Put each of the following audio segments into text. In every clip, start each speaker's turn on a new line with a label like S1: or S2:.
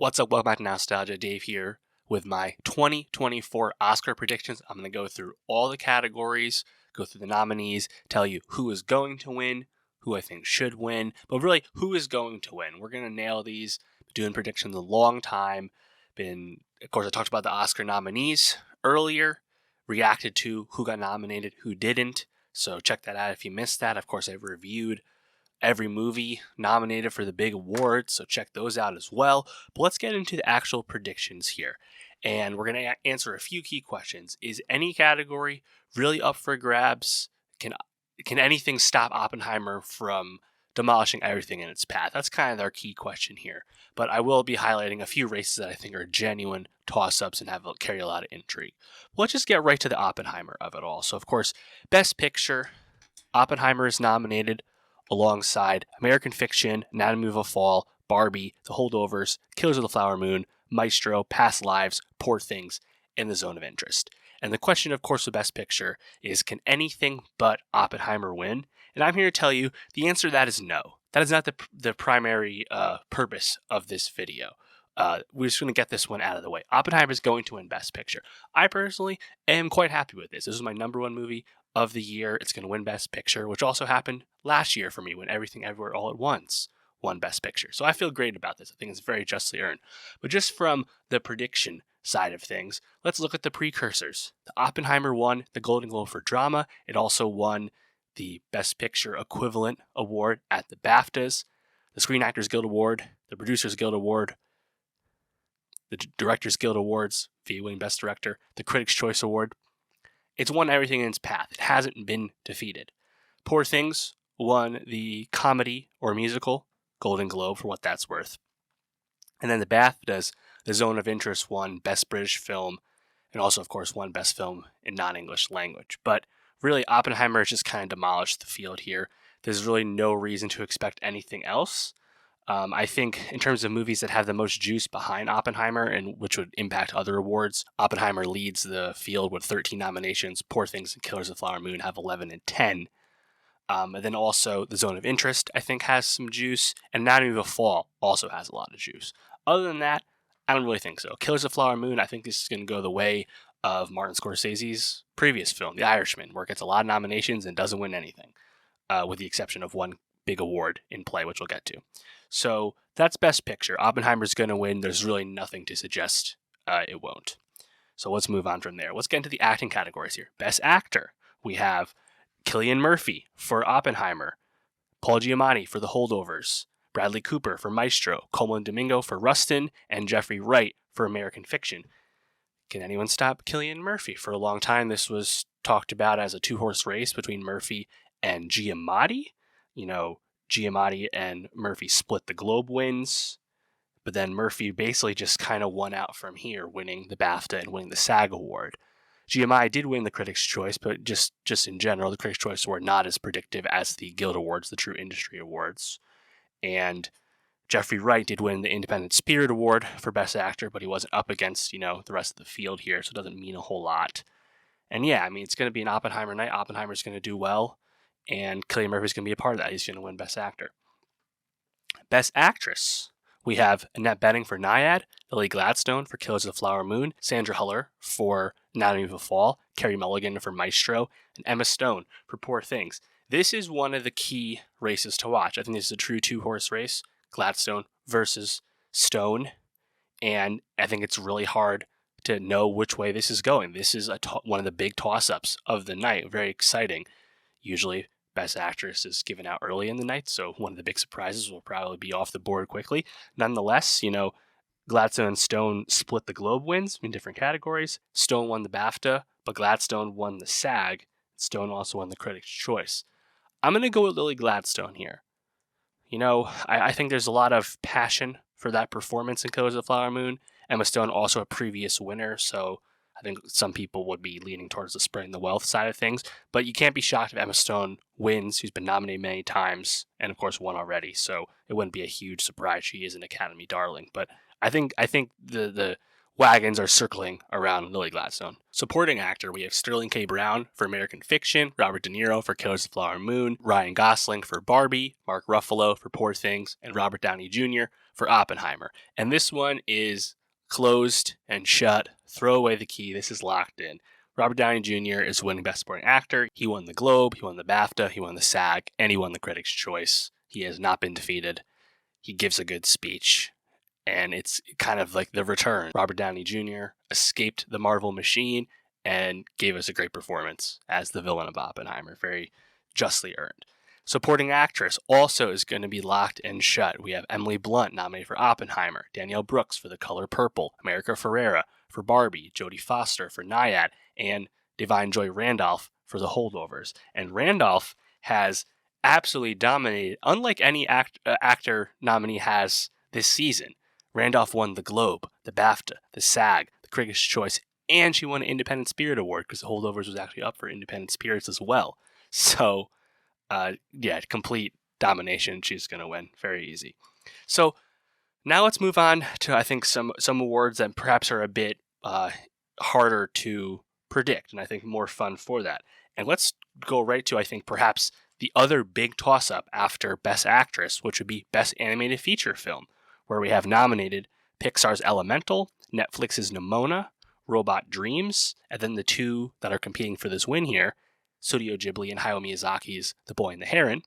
S1: What's up? Welcome back to Nowstalgia. Dave here with my 2024 Oscar predictions. I'm going to go through all the categories, go through the nominees, tell you who is going to win, who I think should win, but really who is going to win. We're going to nail these. Been doing predictions a long time. Of course, I talked about the Oscar nominees earlier, reacted to who got nominated, who didn't. So check that out if you missed that. Of course, I've reviewed every movie nominated for the big awards, so check those out as well. But let's get into the actual predictions here. And we're going to answer a few key questions. Is any category really up for grabs? Can anything stop Oppenheimer from demolishing everything in its path? That's kind of our key question here. But I will be highlighting a few races that I think are genuine toss-ups and carry a lot of intrigue. Let's just get right to the Oppenheimer of it all. So, of course, Best Picture, Oppenheimer is nominated alongside American Fiction, Anatomy of a Fall, Barbie, The Holdovers, Killers of the Flower Moon, Maestro, Past Lives, Poor Things, and The Zone of Interest. And the question, of course, with Best Picture is, can anything but Oppenheimer win? And I'm here to tell you the answer to that is no. That is not the primary purpose of this video. We're just going to get this one out of the way. Oppenheimer is going to win Best Picture. I personally am quite happy with this. This is my number one movie of the year. It's going to win Best Picture, which also happened last year for me when Everything Everywhere All at Once won Best Picture. So I feel great about this. I think it's very justly earned. But just from the prediction side of things, let's look at the precursors. The Oppenheimer won the Golden Globe for drama. It also won the Best Picture equivalent award at the BAFTAs, the Screen Actors Guild Award, the Producers Guild Award, the Directors Guild Awards via winning Best Director, the Critics' Choice Award. It's won everything in its path. It hasn't been defeated. Poor Things won the comedy or musical Golden Globe for what that's worth. And then the BAFTAs, The Zone of Interest won Best British Film and also, of course, won Best Film in Non-English Language. But really, Oppenheimer has just kind of demolished the field here. There's really no reason to expect anything else. I think in terms of movies that have the most juice behind Oppenheimer and which would impact other awards, Oppenheimer leads the field with 13 nominations. Poor Things and Killers of the Flower Moon have 11 and 10. And then also The Zone of Interest, I think, has some juice. And Anatomy of a Fall also has a lot of juice. Other than that, I don't really think so. Killers of the Flower Moon, I think this is going to go the way of Martin Scorsese's previous film, The Irishman, where it gets a lot of nominations and doesn't win anything, with the exception of one big award in play, which we'll get to. So that's Best Picture. Oppenheimer's going to win. There's really nothing to suggest it won't. So let's move on from there. Let's get into the acting categories here. Best Actor. We have Cillian Murphy for Oppenheimer, Paul Giamatti for The Holdovers, Bradley Cooper for Maestro, Coleman Domingo for Rustin, and Jeffrey Wright for American Fiction. Can anyone stop Cillian Murphy? For a long time, this was talked about as a two-horse race between Murphy and Giamatti. Giamatti and Murphy split the Globe wins, but then Murphy basically just kind of won out from here, winning the BAFTA and winning the SAG Award. Giamatti did win the Critics' Choice, but just in general, the Critics' Choice Award not as predictive as the Guild Awards, the true industry awards. And Jeffrey Wright did win the Independent Spirit Award for Best Actor, but he wasn't up against, the rest of the field here, so it doesn't mean a whole lot. And yeah, it's going to be an Oppenheimer night. Oppenheimer's going to do well, and Cillian Murphy's going to be a part of that. He's going to win Best Actor. Best Actress. We have Annette Bening for Nyad, Lily Gladstone for Killers of the Flower Moon, Sandra Huller for Anatomy of a Fall, Carey Mulligan for Maestro, and Emma Stone for Poor Things. This is one of the key races to watch. I think this is a true two-horse race, Gladstone versus Stone, and I think it's really hard to know which way this is going. This is one of the big toss-ups of the night, very exciting. Usually, Best Actress is given out early in the night, so one of the big surprises will probably be off the board quickly. Nonetheless, Gladstone and Stone split the Globe wins in different categories. Stone won the BAFTA, but Gladstone won the SAG. Stone also won the Critics' Choice. I'm going to go with Lily Gladstone here. I think there's a lot of passion for that performance in Killers of the Flower Moon. Emma Stone also a previous winner, so I think some people would be leaning towards the spreading the wealth side of things. But you can't be shocked if Emma Stone wins, who's been nominated many times, and of course won already. So it wouldn't be a huge surprise. She is an Academy darling. But I think the wagons are circling around Lily Gladstone. Supporting actor, we have Sterling K. Brown for American Fiction, Robert De Niro for Killers of the Flower Moon, Ryan Gosling for Barbie, Mark Ruffalo for Poor Things, and Robert Downey Jr. for Oppenheimer. And this one is closed and shut. Throw away the key. This is locked in. Robert Downey Jr. is winning Best Supporting Actor. He won the Globe, he won the BAFTA, he won the SAG, and he won the Critics' Choice. He has not been defeated. He gives a good speech, and it's kind of like the return. Robert Downey Jr. escaped the Marvel machine and gave us a great performance as the villain of Oppenheimer. Very justly earned. Supporting actress also is going to be locked and shut. We have Emily Blunt nominated for Oppenheimer, Danielle Brooks for The Color Purple, America Ferrera for Barbie, Jodie Foster for Nyad, and Divine Joy Randolph for The Holdovers. And Randolph has absolutely dominated, unlike any actor nominee has this season. Randolph won the Globe, the BAFTA, the SAG, the Critics' Choice, and she won an Independent Spirit Award because The Holdovers was actually up for Independent Spirits as well. So, complete domination. She's going to win. Very easy. So now let's move on to, I think, some awards that perhaps are a bit harder to predict, and I think more fun for that. And let's go right to, I think, perhaps the other big toss-up after Best Actress, which would be Best Animated Feature Film, where we have nominated Pixar's Elemental, Netflix's Nimona, Robot Dreams, and then the two that are competing for this win here, Studio Ghibli and Hayao Miyazaki's The Boy and the Heron,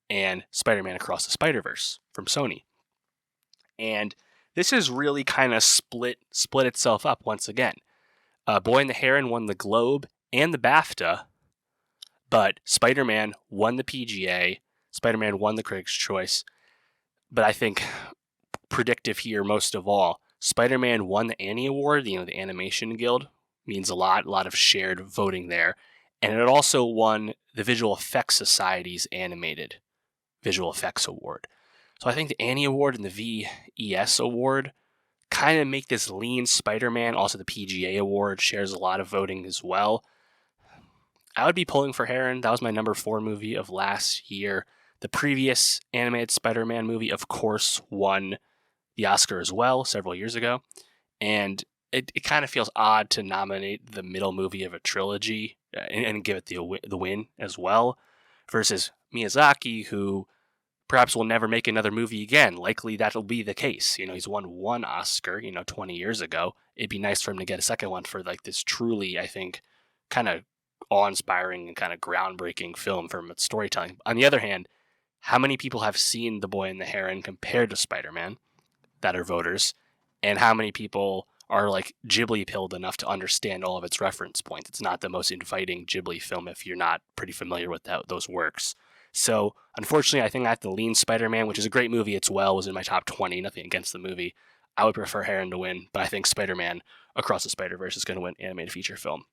S1: and Spider-Man Across the Spider-Verse from Sony. And this has really kind of split itself up once again. Boy and the Heron won the Globe and the BAFTA, but Spider-Man won the PGA, Spider-Man won the Critics' Choice, but I think predictive here most of all, Spider-Man won the Annie Award, the Animation Guild, means a lot of shared voting there, and it also won the Visual Effects Society's Animated Visual Effects Award. So I think the Annie Award and the VES Award kind of make this lean Spider-Man. Also the PGA Award shares a lot of voting as well. I would be pulling for Heron. That was my number 4 movie of last year. The previous animated Spider-Man movie, of course, won the Oscar as well several years ago. And it kind of feels odd to nominate the middle movie of a trilogy and give it the win as well, versus Miyazaki, who perhaps will never make another movie again. Likely that'll be the case. He's won one Oscar, 20 years ago. It'd be nice for him to get a second one for like this truly, I think, kind of awe-inspiring and kind of groundbreaking film from its storytelling. On the other hand, how many people have seen The Boy and the Heron compared to Spider-Man that are voters? And how many people are like Ghibli-pilled enough to understand all of its reference points? It's not the most inviting Ghibli film if you're not pretty familiar with those works. So, unfortunately, I think I have to lean Spider-Man, which is a great movie. It's was in my top 20, nothing against the movie. I would prefer Heron to win, but I think Spider-Man Across the Spider-Verse is going to win Animated Feature Film.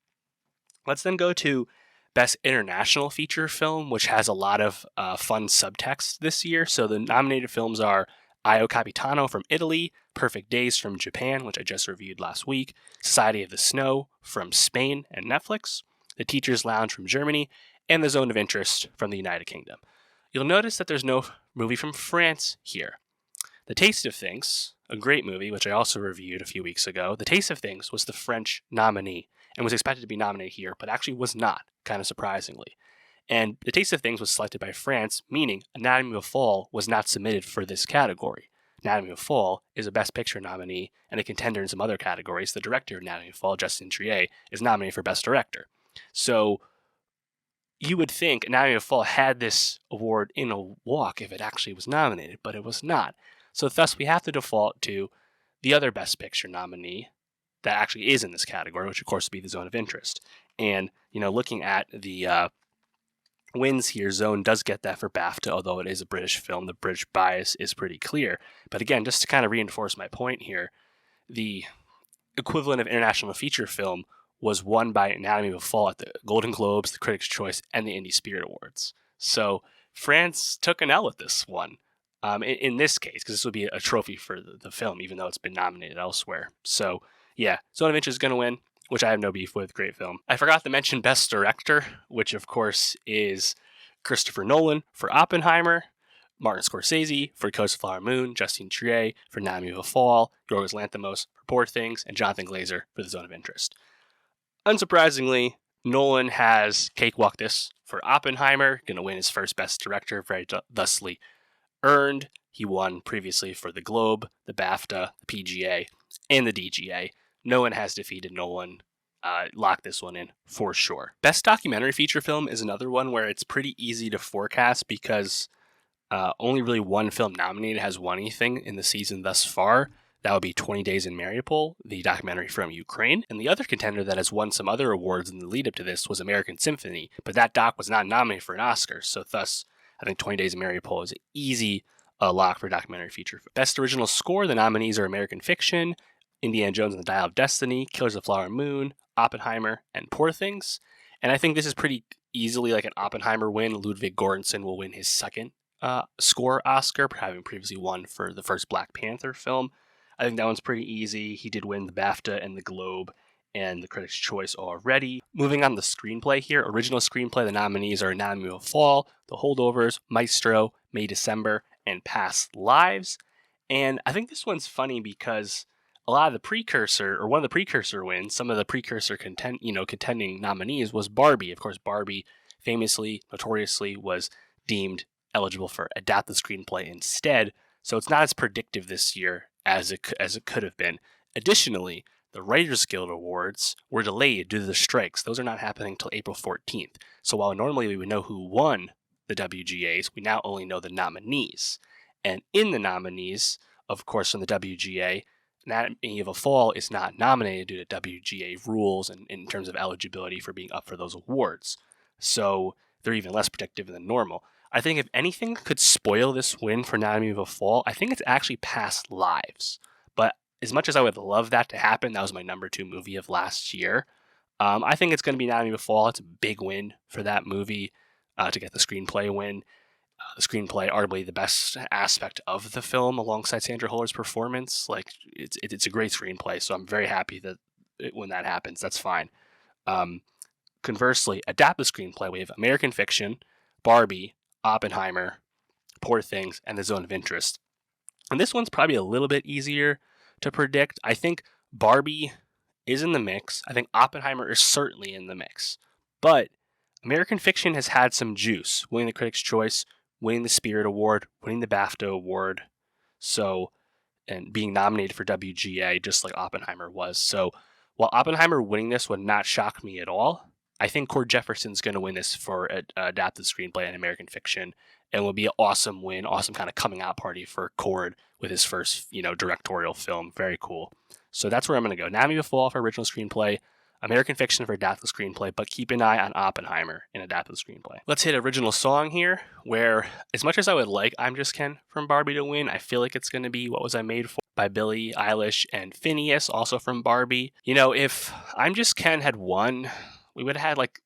S1: Let's then go to Best International Feature Film, which has a lot of fun subtext this year. So the nominated films are Io Capitano from Italy, Perfect Days from Japan, which I just reviewed last week, Society of the Snow from Spain and Netflix, The Teacher's Lounge from Germany, and The Zone of Interest from the United Kingdom. You'll notice that there's no movie from France here. The Taste of Things, a great movie, which I also reviewed a few weeks ago, The Taste of Things was the French nominee and was expected to be nominated here, but actually was not, kind of surprisingly. And The Taste of Things was selected by France, meaning Anatomy of a Fall was not submitted for this category. Anatomy of a Fall is a Best Picture nominee and a contender in some other categories. The director of Anatomy of a Fall, Justin Triet, is nominated for Best Director. So you would think Anatomy of a Fall had this award in a walk if it actually was nominated, but it was not. So thus we have to default to the other Best Picture nominee that actually is in this category, which of course would be The Zone of Interest. And, looking at the wins here, Zone does get that for BAFTA, although it is a British film. The British bias is pretty clear. But again, just to kind of reinforce my point here, the equivalent of international feature film was won by Anatomy of a Fall at the Golden Globes, the Critics' Choice, and the Indie Spirit Awards. So France took an L at this one. In this case, because this would be a trophy for the film, even though it's been nominated elsewhere. So, yeah, Zone of Interest is going to win, which I have no beef with. Great film. I forgot to mention Best Director, which, of course, is Christopher Nolan for Oppenheimer, Martin Scorsese for Coast of Flower Moon, Justin Triet for Anatomy of a Fall, Yorgos Lanthimos for Poor Things, and Jonathan Glazer for The Zone of Interest. Unsurprisingly, Nolan has cakewalked this for Oppenheimer, going to win his first Best Director, very thusly earned. He won previously for the Globe, the BAFTA, the PGA, and the DGA. No one has defeated Nolan. Lock this one in for sure. Best documentary feature film is another one where it's pretty easy to forecast because only really one film nominated has won anything in the season thus far. That would be 20 Days in Mariupol, the documentary from Ukraine. And the other contender that has won some other awards in the lead up to this was American Symphony, but that doc was not nominated for an Oscar. So thus, I think 20 Days in Mariupol is an easy lock for documentary feature. Best original score, the nominees are American Fiction, Indiana Jones and the Dial of Destiny, Killers of the Flower Moon, Oppenheimer, and Poor Things. And I think this is pretty easily like an Oppenheimer win. Ludwig Göransson will win his second score Oscar, having previously won for the first Black Panther film. I think that one's pretty easy. He did win the BAFTA and the Globe and the Critics' Choice already. Moving on to the screenplay here. Original screenplay, the nominees are Anatomy of a Fall, The Holdovers, Maestro, May December, and Past Lives. And I think this one's funny because a lot of the precursor, or one of the precursor wins, some of the precursor contending nominees was Barbie. Of course, Barbie famously, notoriously was deemed eligible for Adapt the Screenplay instead. So it's not as predictive this year as it could have been. Additionally, the Writers Guild Awards were delayed due to the strikes. Those are not happening until April 14th. So while normally we would know who won the WGAs, we now only know the nominees. And in the nominees, of course, from the WGA, Anatomy of a Fall is not nominated due to WGA rules and in terms of eligibility for being up for those awards. So they're even less predictive than normal. I think if anything could spoil this win for Anatomy of a Fall, I think it's actually Past Lives. But as much as I would love that to happen, that was my number 2 movie of last year. I think it's going to be Anatomy of a Fall. It's a big win for that movie to get the screenplay win. The screenplay, arguably the best aspect of the film, alongside Sandra Huller's performance. Like it's a great screenplay, so I'm very happy that when that happens, that's fine. Conversely, adapt the screenplay. We have American Fiction, Barbie, Oppenheimer, Poor Things, and The Zone of Interest. And this one's probably a little bit easier to predict. I think Barbie is in the mix. I think Oppenheimer is certainly in the mix. But American Fiction has had some juice, winning the Critics' Choice, winning the Spirit Award, winning the BAFTA Award, and being nominated for WGA just like Oppenheimer was. So while Oppenheimer winning this would not shock me at all, I think Cord Jefferson's going to win this for adapted screenplay in American Fiction, and will be an awesome win, awesome kind of coming out party for Cord with his first, directorial film. Very cool. So that's where I'm going to go. Anatomy of a Fall for original screenplay, American Fiction for adapted screenplay, but keep an eye on Oppenheimer in adapted screenplay. Let's hit original song here, where as much as I would like I'm Just Ken from Barbie to win, I feel like it's going to be What Was I Made For by Billie Eilish and Phineas, also from Barbie. If I'm Just Ken had won, we would have had like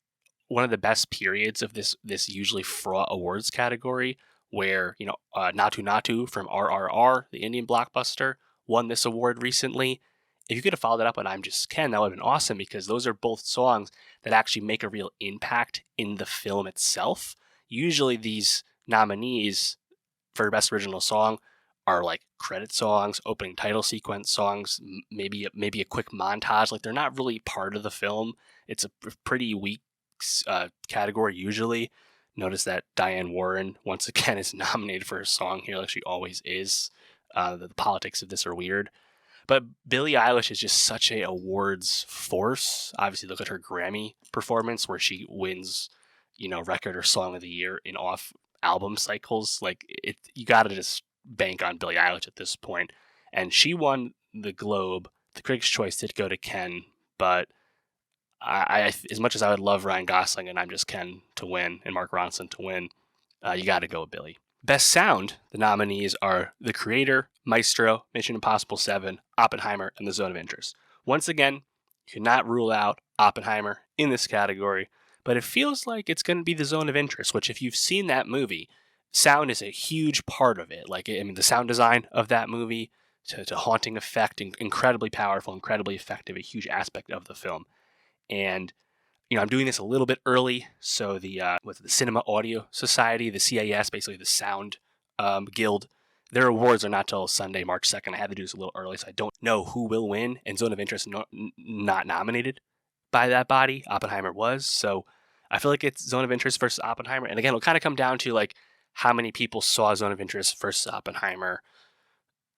S1: one of the best periods of this usually fraught awards category, where Natu Natu from RRR, the Indian blockbuster, won this award recently. If you could have followed it up on I'm Just Ken, that would have been awesome, because those are both songs that actually make a real impact in the film itself. Usually these nominees for Best Original Song are like credit songs, opening title sequence songs, maybe a quick montage. Like, they're not really part of the film. It's a pretty weak category usually. Notice that Diane Warren once again is nominated for a song here, like she always is. The politics of this are weird. But Billie Eilish is just such a awards force. Obviously, look at her Grammy performance where she wins, record or song of the year in off album cycles. Like, you got to just bank on Billie Eilish at this point. And she won the Globe. The Critics' Choice did go to Ken, but I as much as I would love Ryan Gosling and I'm Just Ken to win and Mark Ronson to win, you got to go with Billie. Best Sound, the nominees are The Creator, Maestro, Mission Impossible 7, Oppenheimer, and The Zone of Interest. Once again, you cannot rule out Oppenheimer in this category, but it feels like it's going to be The Zone of Interest, which, if you've seen that movie, sound is a huge part of it. Like, the sound design of that movie to haunting effect, incredibly powerful, incredibly effective, a huge aspect of the film. And I'm doing this a little bit early, so the Cinema Audio Society, the CAS, basically the Sound Guild, their awards are not till Sunday, March 2nd. I had to do this a little early, so I don't know who will win, and Zone of Interest not nominated by that body. Oppenheimer was, so I feel like it's Zone of Interest versus Oppenheimer. And again, it'll kind of come down to, like, how many people saw Zone of Interest versus Oppenheimer.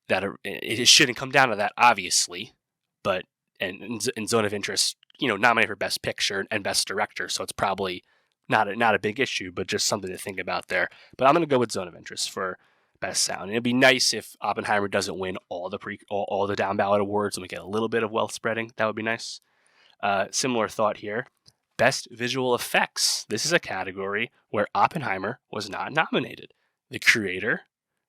S1: That it shouldn't come down to that, obviously, but and Zone of Interest, nominated for Best Picture and Best Director, so it's probably not a big issue, but just something to think about there. But I'm going to go with Zone of Interest for Best Sound. And it'd be nice if Oppenheimer doesn't win all the down ballot awards and we get a little bit of wealth spreading. That would be nice. Similar thought here. Best Visual Effects. This is a category where Oppenheimer was not nominated. The Creator,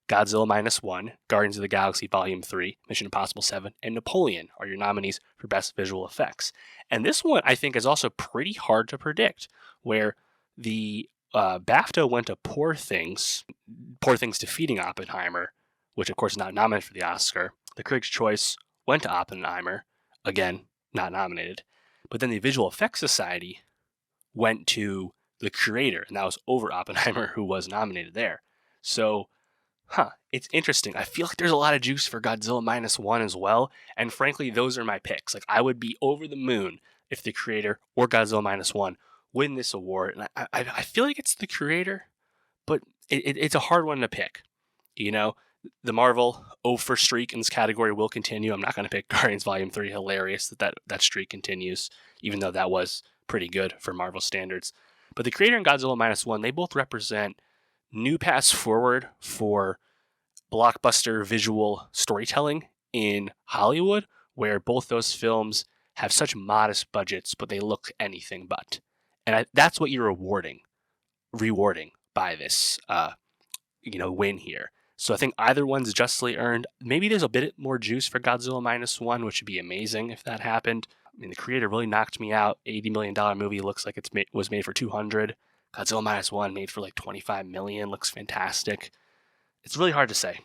S1: Godzilla Minus One, Guardians of the Galaxy Volume 3, Mission Impossible 7, and Napoleon are your nominees for Best Visual Effects. And this one, I think, is also pretty hard to predict, where the BAFTA went to Poor Things defeating Oppenheimer, which, of course, is not nominated for the Oscar. The Critics' Choice went to Oppenheimer, again, not nominated. But then the Visual Effects Society went to The Creator, and that was over Oppenheimer, who was nominated there. So, it's interesting. I feel like there's a lot of juice for Godzilla Minus One as well, and frankly, those are my picks. Like, I would be over the moon if The Creator or Godzilla Minus One win this award, and I feel like it's The Creator, but it's a hard one to pick. The Marvel over streak in this category will continue. I'm not going to pick Guardians Volume 3. Hilarious that streak continues, even though that was pretty good for Marvel standards. But The Creator and Godzilla Minus One, they both represent new paths forward for blockbuster visual storytelling in Hollywood, where both those films have such modest budgets, but they look anything but. And that's what you're rewarding by this, win here. So I think either one's justly earned. Maybe there's a bit more juice for Godzilla Minus One, which would be amazing if that happened. I mean, The Creator really knocked me out. $80 million movie looks like it was made for $200. Godzilla Minus One made for like $25 million. Looks fantastic. It's really hard to say.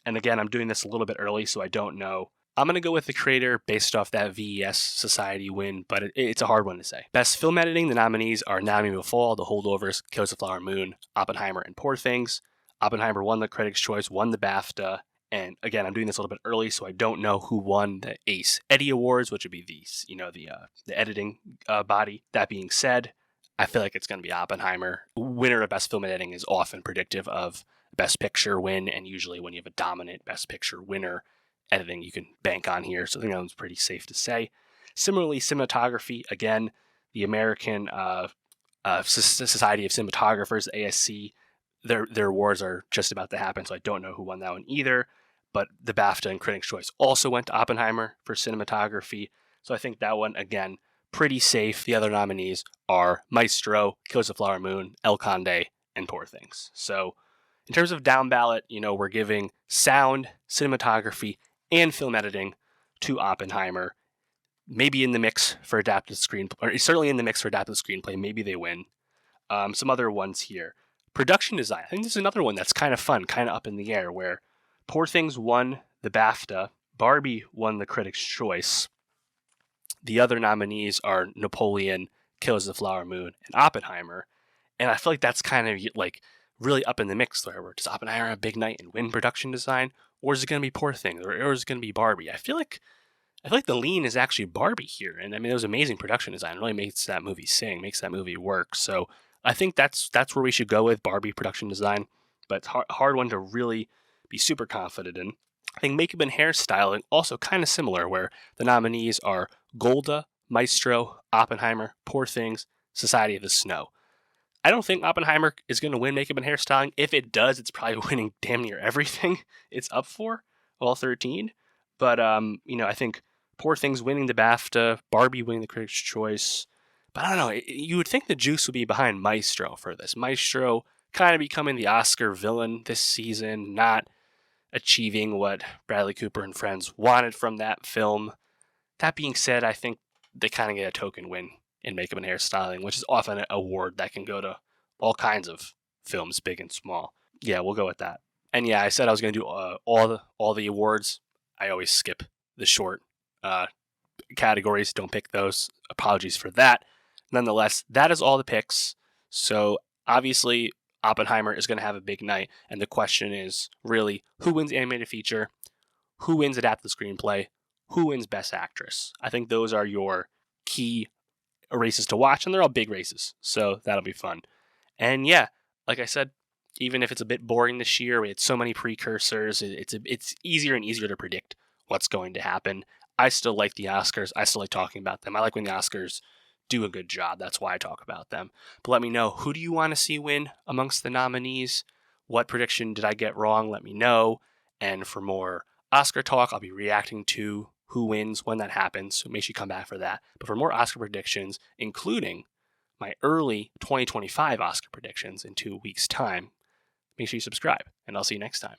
S1: And again, I'm doing this a little bit early, so I don't know. I'm going to go with The Creator based off that VES Society win, but it's a hard one to say. Best Film Editing, the nominees are Anatomy of a Fall, The Holdovers, Killers of the Flower Moon, Oppenheimer, and Poor Things. Oppenheimer won the Critics' Choice, won the BAFTA, and again, I'm doing this a little bit early, so I don't know who won the Ace Eddie Awards, which would be the editing body. That being said, I feel like it's going to be Oppenheimer. Winner of Best Film Editing is often predictive of Best Picture win, and usually when you have a dominant Best Picture winner, editing you can bank on here, so I think that one's pretty safe to say. Similarly, Cinematography, again, the American Society of Cinematographers, ASC, their awards are just about to happen, so I don't know who won that one either. But the BAFTA and Critics' Choice also went to Oppenheimer for cinematography. So I think that one, again, pretty safe. The other nominees are Maestro, Killers of the Flower Moon, El Conde, and Poor Things. So in terms of down ballot, we're giving sound, cinematography, and film editing to Oppenheimer. Maybe in the mix for adapted screenplay, or certainly in the mix for adapted screenplay. Maybe they win. Some other ones here. Production design. I think this is another one that's kind of fun, kind of up in the air, where Poor Things won the BAFTA, Barbie won the Critics' Choice. The other nominees are Napoleon, Killers of the Flower Moon, and Oppenheimer. And I feel like that's kind of like really up in the mix there, where does Oppenheimer have a big night and win production design, or is it going to be Poor Things, or is it going to be Barbie? I feel like the lean is actually Barbie here, and I mean, it was amazing production design. It really makes that movie sing, makes that movie work. So I think that's where we should go with Barbie production design, but it's hard one to really be super confident in. I think makeup and hairstyling also kind of similar, where the nominees are Golda, Maestro, Oppenheimer, Poor Things, Society of the Snow. I don't think Oppenheimer is going to win makeup and hairstyling. If it does, it's probably winning damn near everything it's up for, all 13. But I think Poor Things winning the BAFTA, Barbie winning the Critics' Choice. But I don't know, you would think the juice would be behind Maestro for this. Maestro kind of becoming the Oscar villain this season, not achieving what Bradley Cooper and friends wanted from that film. That being said, I think they kind of get a token win in makeup and hairstyling, which is often an award that can go to all kinds of films, big and small. Yeah, we'll go with that. And yeah, I said I was going to do all the awards. I always skip the short categories. Don't pick those. Apologies for that. Nonetheless, that is all the picks. So obviously, Oppenheimer is going to have a big night. And the question is really, who wins animated feature? Who wins adapted screenplay? Who wins best actress? I think those are your key races to watch, and they're all big races. So that'll be fun. And yeah, like I said, Even if it's a bit boring this year, we had so many precursors. It's easier and easier to predict what's going to happen. I still like the Oscars. I still like talking about them. I like when the Oscars do a good job. That's why I talk about them. But let me know, who do you want to see win amongst the nominees? What prediction did I get wrong? Let me know. And for more Oscar talk, I'll be reacting to who wins when that happens. So make sure you come back for that. But for more Oscar predictions, including my early 2025 Oscar predictions in 2 weeks' time, make sure you subscribe, and I'll see you next time.